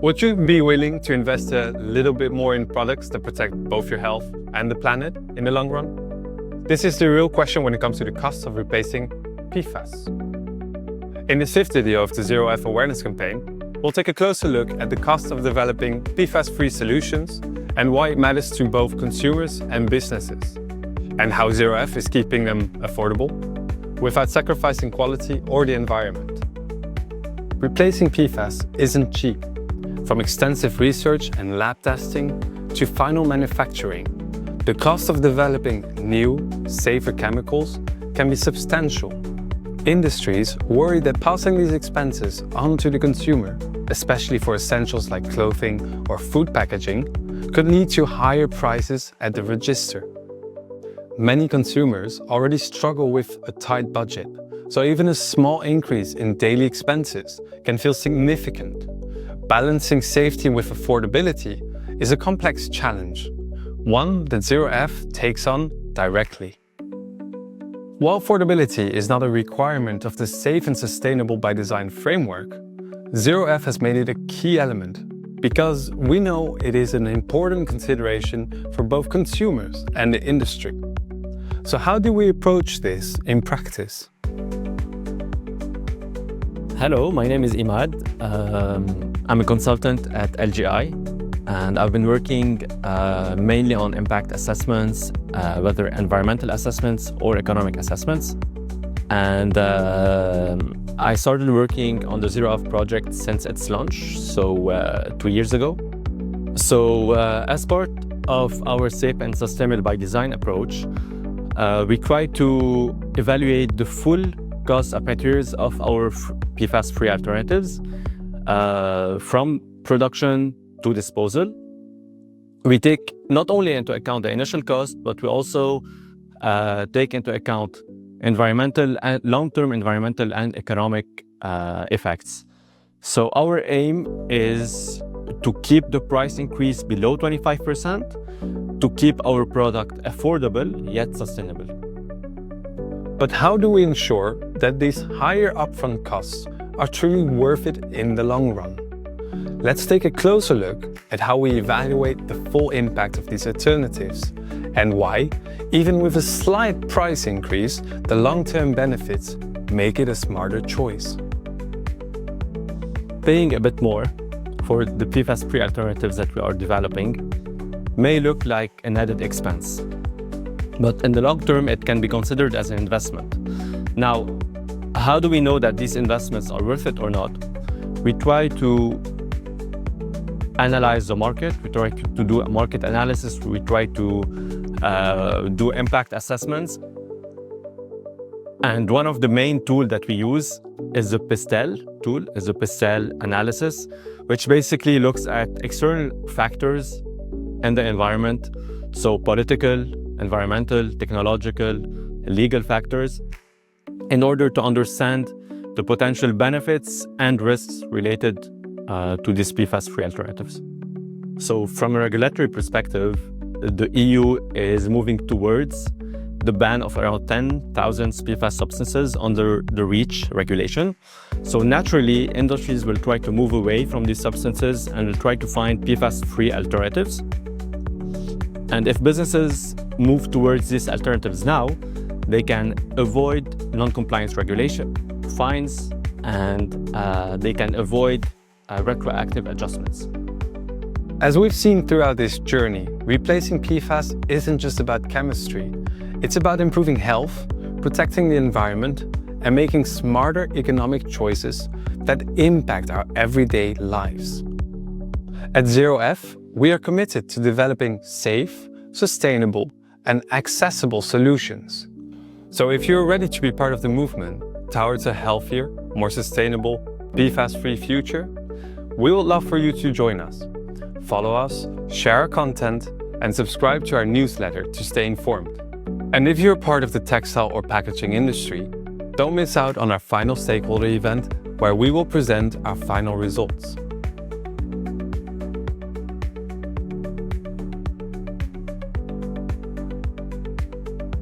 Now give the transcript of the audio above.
Would you be willing to invest a little bit more in products that protect both your health and the planet in the long run? This is the real question when it comes to the cost of replacing PFAS. In this fifth video of the ZeroF awareness campaign, we'll take a closer look at the cost of developing PFAS-free solutions and why it matters to both consumers and businesses, and how ZeroF is keeping them affordable without sacrificing quality or the environment. Replacing PFAS isn't cheap. From extensive research and lab testing to final manufacturing, the cost of developing new, safer chemicals can be substantial. Industries worry that passing these expenses on to the consumer, especially for essentials like clothing or food packaging, could lead to higher prices at the register. Many consumers already struggle with a tight budget, so even a small increase in daily expenses can feel significant. Balancing safety with affordability is a complex challenge, one that ZeroF takes on directly. While affordability is not a requirement of the Safe and Sustainable by Design framework, ZeroF has made it a key element because we know it is an important consideration for both consumers and the industry. So how do we approach this in practice? Hello, my name is Imad. I'm a consultant at LGI, and I've been working mainly on impact assessments, whether environmental assessments or economic assessments. And I started working on the ZeroF project since its launch, so 2 years ago. So as part of our Safe and Sustainable by Design approach, we try to evaluate the full cost apparatus of our PFAS-free alternatives, from production to disposal. We take not only into account the initial cost, but we also take into account environmental and long-term environmental and economic effects. So our aim is to keep the price increase below 25%, to keep our product affordable yet sustainable. But how do we ensure that these higher upfront costs are truly worth it in the long run? Let's take a closer look at how we evaluate the full impact of these alternatives and why, even with a slight price increase, the long-term benefits make it a smarter choice. Paying a bit more for the PFAS-free alternatives that we are developing may look like an added expense, but in the long term, it can be considered as an investment. Now, how do we know that these investments are worth it or not? We try to analyze the market, we try to do a market analysis, we try to do impact assessments. And one of the main tools that we use is the PESTEL tool, is the PESTEL analysis, which basically looks at external factors in the environment, so political, environmental, technological, legal factors, in order to understand the potential benefits and risks related to these PFAS-free alternatives. So from a regulatory perspective, the EU is moving towards the ban of around 10,000 PFAS substances under the REACH regulation. So naturally, industries will try to move away from these substances and will try to find PFAS-free alternatives. And if businesses move towards these alternatives now, they can avoid non-compliance regulation, fines, and they can avoid retroactive adjustments. As we've seen throughout this journey, replacing PFAS isn't just about chemistry. It's about improving health, protecting the environment, and making smarter economic choices that impact our everyday lives. At ZeroF, we are committed to developing safe, sustainable, and accessible solutions. So if you're ready to be part of the movement towards a healthier, more sustainable, PFAS-free future, we would love for you to join us. Follow us, share our content, and subscribe to our newsletter to stay informed. And if you're part of the textile or packaging industry, don't miss out on our final stakeholder event where we will present our final results.